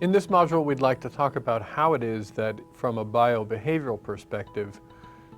In this module, we'd like to talk about how it is that, from a biobehavioral perspective,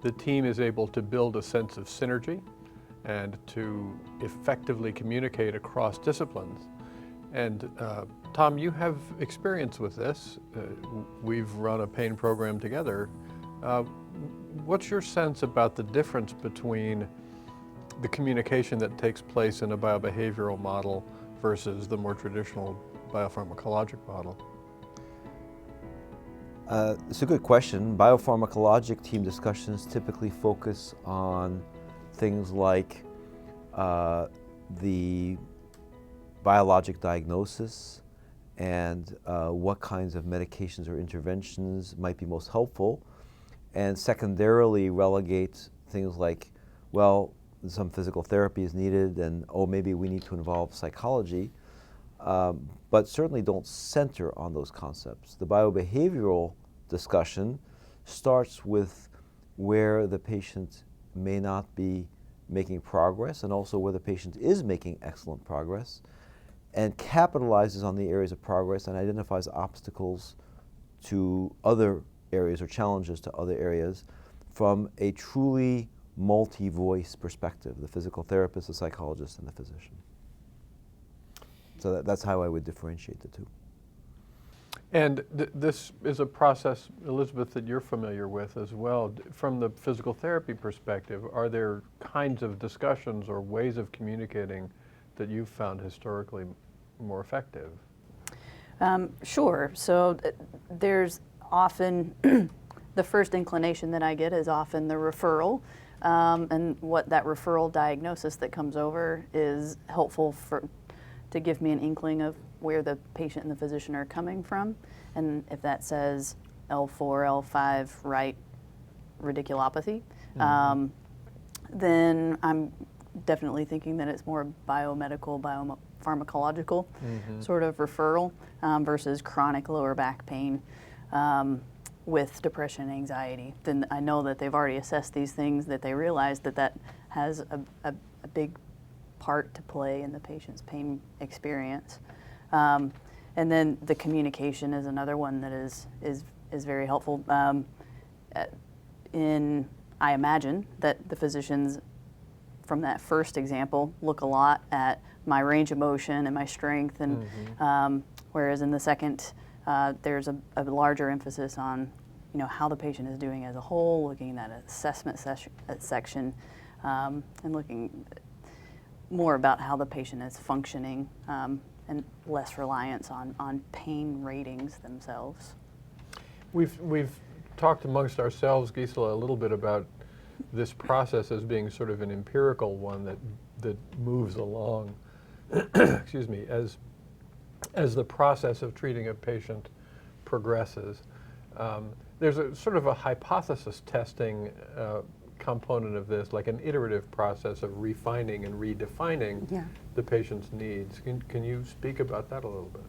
the team is able to build a sense of synergy and to effectively communicate across disciplines. And Tom, you have experience with this. We've run a pain program together. What's your sense about the difference between the communication that takes place in a biobehavioral model versus the more traditional biopharmacologic model? It's a good question. Biopharmacologic team discussions typically focus on things like the biologic diagnosis and what kinds of medications or interventions might be most helpful, and secondarily relegate things like, well, some physical therapy is needed, and oh, maybe we need to involve psychology, but certainly don't center on those concepts. The biobehavioral discussion starts with where the patient may not be making progress and also where the patient is making excellent progress, and capitalizes on the areas of progress and identifies obstacles to other areas or challenges to other areas from a truly multi-voice perspective, the physical therapist, the psychologist, and the physician. So that's how I would differentiate the two. And this is a process, Elizabeth, that you're familiar with as well. From the physical therapy perspective, are there kinds of discussions or ways of communicating that you've found historically more effective? Sure. So there's often, the first inclination that I get is often the referral. And what that referral diagnosis that comes over is helpful to give me an inkling of where the patient and the physician are coming from. And if that says L4, L5, right radiculopathy, then I'm definitely thinking that it's more biomedical, biopharmacological sort of referral versus chronic lower back pain with depression and anxiety. Then I know that they've already assessed these things, that they realize that that has a big part to play in the patient's pain experience. And then the communication is another one that is very helpful. I imagine that the physicians from that first example look a lot at my range of motion and my strength, and whereas in the second, there's a larger emphasis on how the patient is doing as a whole, looking at an assessment section, and looking more about how the patient is functioning, and less reliance on pain ratings themselves. We've talked amongst ourselves, Gisela, a little bit about this process as being sort of an empirical one that moves along, excuse me, as the process of treating a patient progresses. There's a sort of a hypothesis testing component of this, like an iterative process of refining and redefining the patient's needs. Can you speak about that a little bit?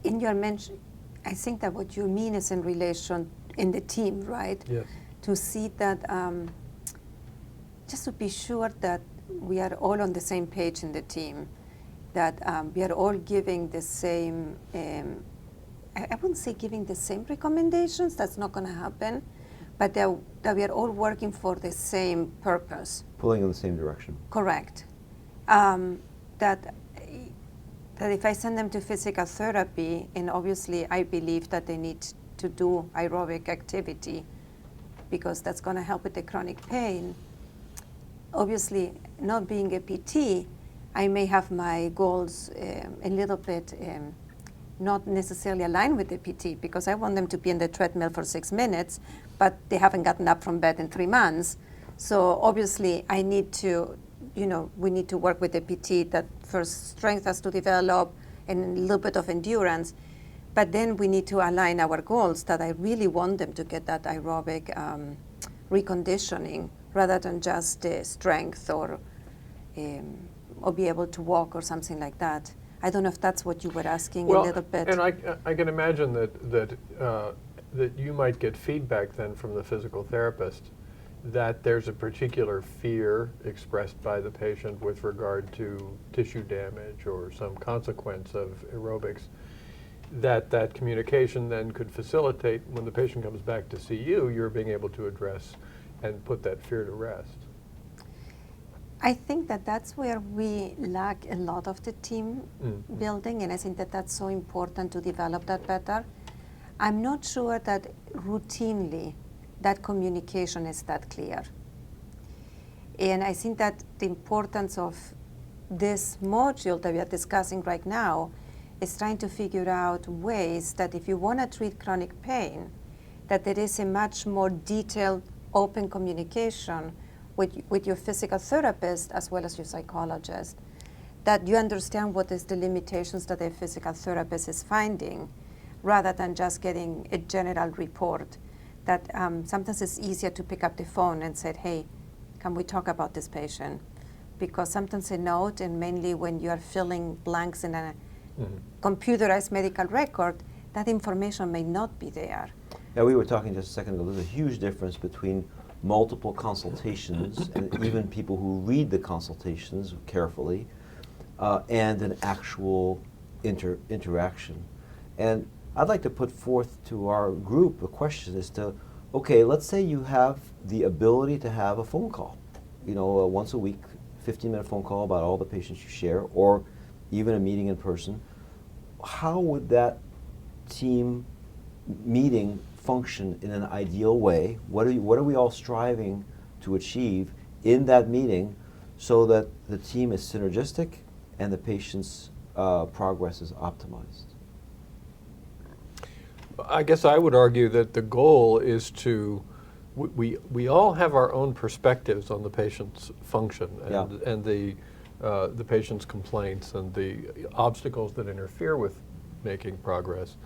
In your mention, I think that what you mean is in relation in the team, right? Yes. To see that, just to be sure that we are all on the same page in the team, that we are all giving the same, I wouldn't say giving the same recommendations, that's not going to happen, but that we are all working for the same purpose. Pulling in the same direction. Correct. That if I send them to physical therapy, and obviously I believe that they need to do aerobic activity because that's going to help with the chronic pain. Obviously, not being a PT, I may have my goals a little bit not necessarily aligned with the PT, because I want them to be in the treadmill for 6 minutes, but they haven't gotten up from bed in 3 months. So obviously I need to, we need to work with the PT that first strength has to develop and a little bit of endurance. But then we need to align our goals that I really want them to get that aerobic reconditioning rather than just strength or be able to walk or something like that. I don't know if that's what you were asking a little bit. And I can imagine that you might get feedback then from the physical therapist that there's a particular fear expressed by the patient with regard to tissue damage or some consequence of aerobics, that communication then could facilitate when the patient comes back to see you, you're being able to address and put that fear to rest. I think that that's where we lack a lot of the team building, and I think that that's so important to develop that better. I'm not sure that routinely that communication is that clear. And I think that the importance of this module that we are discussing right now is trying to figure out ways that if you want to treat chronic pain, that there is a much more detailed, open communication with your physical therapist as well as your psychologist, that you understand what is the limitations that a physical therapist is finding, rather than just getting a general report. That sometimes it's easier to pick up the phone and say, hey, can we talk about this patient? Because sometimes a note, and mainly when you are filling blanks in a computerized medical record, that information may not be there. Yeah, we were talking just a second ago, there's a huge difference between multiple consultations and even people who read the consultations carefully and an actual interaction. And I'd like to put forth to our group a question as to, okay, let's say you have the ability to have a phone call, you know, once a week, 15-minute phone call about all the patients you share, or even a meeting in person. How would that team meeting function in an ideal way? What are we all striving to achieve in that meeting so that the team is synergistic and the patient's progress is optimized? I guess I would argue that the goal is to, we all have our own perspectives on the patient's function and the patient's complaints and the obstacles that interfere with making progress.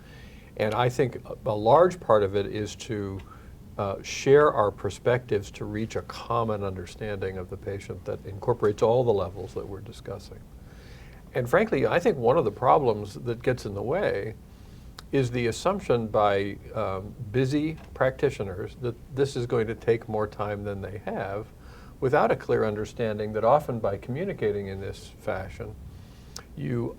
And I think a large part of it is to share our perspectives to reach a common understanding of the patient that incorporates all the levels that we're discussing. And frankly, I think one of the problems that gets in the way is the assumption by busy practitioners that this is going to take more time than they have, without a clear understanding that often by communicating in this fashion, you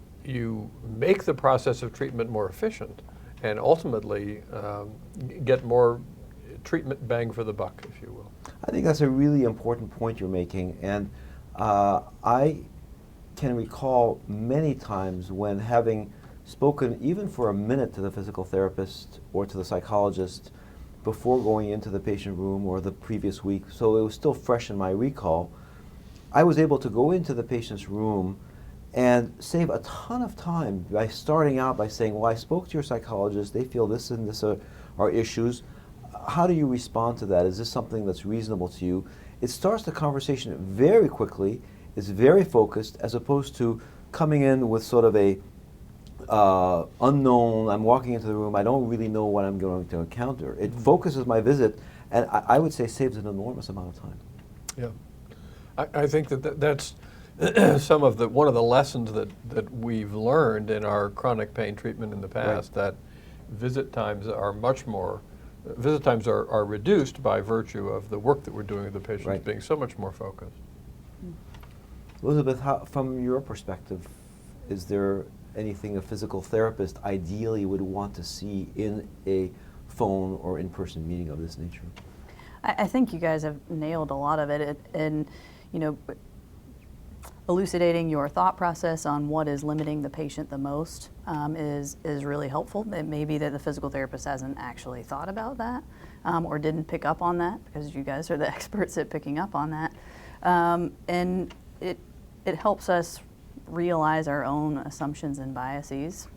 make the process of treatment more efficient and ultimately get more treatment bang for the buck, if you will. I think that's a really important point you're making, and I can recall many times when, having spoken even for a minute to the physical therapist or to the psychologist before going into the patient room or the previous week, so it was still fresh in my recall, I was able to go into the patient's room and save a ton of time by starting out by saying, well, I spoke to your psychologist, they feel this and this are issues. How do you respond to that? Is this something that's reasonable to you? It starts the conversation very quickly, it's very focused, as opposed to coming in with sort of a unknown, I'm walking into the room, I don't really know what I'm going to encounter. It focuses my visit, and I would say saves an enormous amount of time. Yeah, I think that's some of one of the lessons that we've learned in our chronic pain treatment in the past, that visit times are are reduced by virtue of the work that we're doing with the patients being so much more focused. Elizabeth, from your perspective, is there anything a physical therapist ideally would want to see in a phone or in-person meeting of this nature? I think you guys have nailed a lot of it, and you know, elucidating your thought process on what is limiting the patient the most is really helpful. It may be that the physical therapist hasn't actually thought about that or didn't pick up on that, because you guys are the experts at picking up on that, and it helps us realize our own assumptions and biases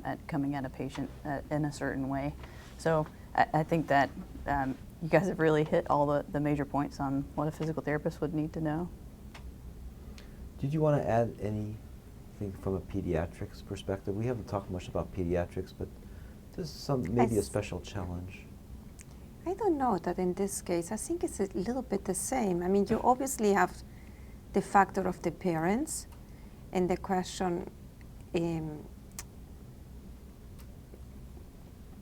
at coming at a patient in a certain way. So I think that you guys have really hit all the major points on what a physical therapist would need to know. Did you want to add anything from a pediatrics perspective? We haven't talked much about pediatrics, but there's maybe a special challenge. I don't know that in this case. I think it's a little bit the same. I mean, you obviously have the factor of the parents and the question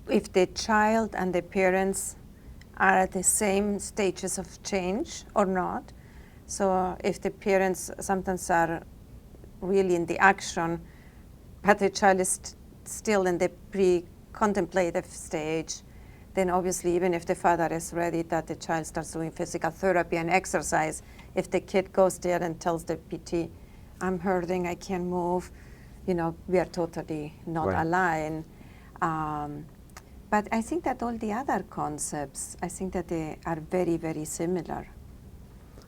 if the child and the parents are at the same stages of change or not. So if the parents sometimes are really in the action, but the child is still in the pre-contemplative stage, then obviously even if the father is ready that the child starts doing physical therapy and exercise, if the kid goes there and tells the PT, I'm hurting, I can't move, you know, we are totally not Right. aligned. But I think that all the other concepts, I think that they are very, very similar.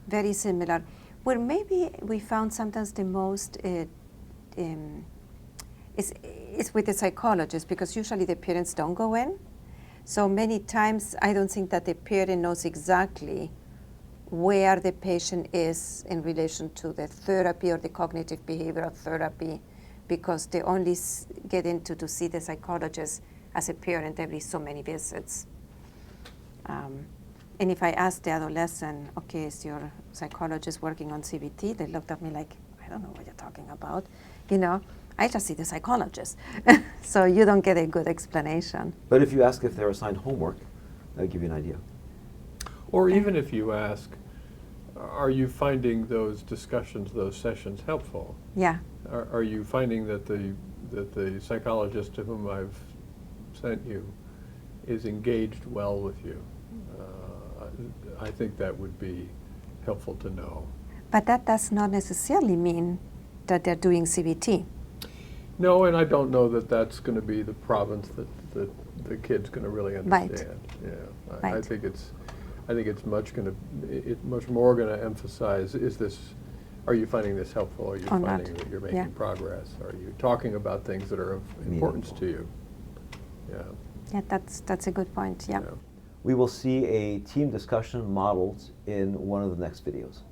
Very similar. Where maybe we found sometimes the most is with the psychologist, because usually the parents don't go in. So many times I don't think that the parent knows exactly where the patient is in relation to the therapy or the cognitive behavioral therapy, because they only get into to see the psychologist as a parent every so many visits. And if I ask the adolescent, okay, is your psychologist working on CBT? They looked at me like, I don't know what you're talking about. You know, I just see the psychologist. So you don't get a good explanation. But if you ask if they're assigned homework, that'll give you an idea. Or even if you ask, are you finding those discussions, those sessions helpful? Yeah. Are you finding that the psychologist to whom I've sent you is engaged well with you? I think that would be helpful to know. But that does not necessarily mean that they're doing CBT. No, and I don't know that that's going to be the province that the kid's going to really understand. Right. Yeah, I Right. think it's much more going to emphasize, are you finding this helpful? Are you Or not. finding that you're making Yeah. progress? Are you talking about things that are of importance to you? Yeah. Yeah, that's a good point. Yeah. Yeah. We will see a team discussion modeled in one of the next videos.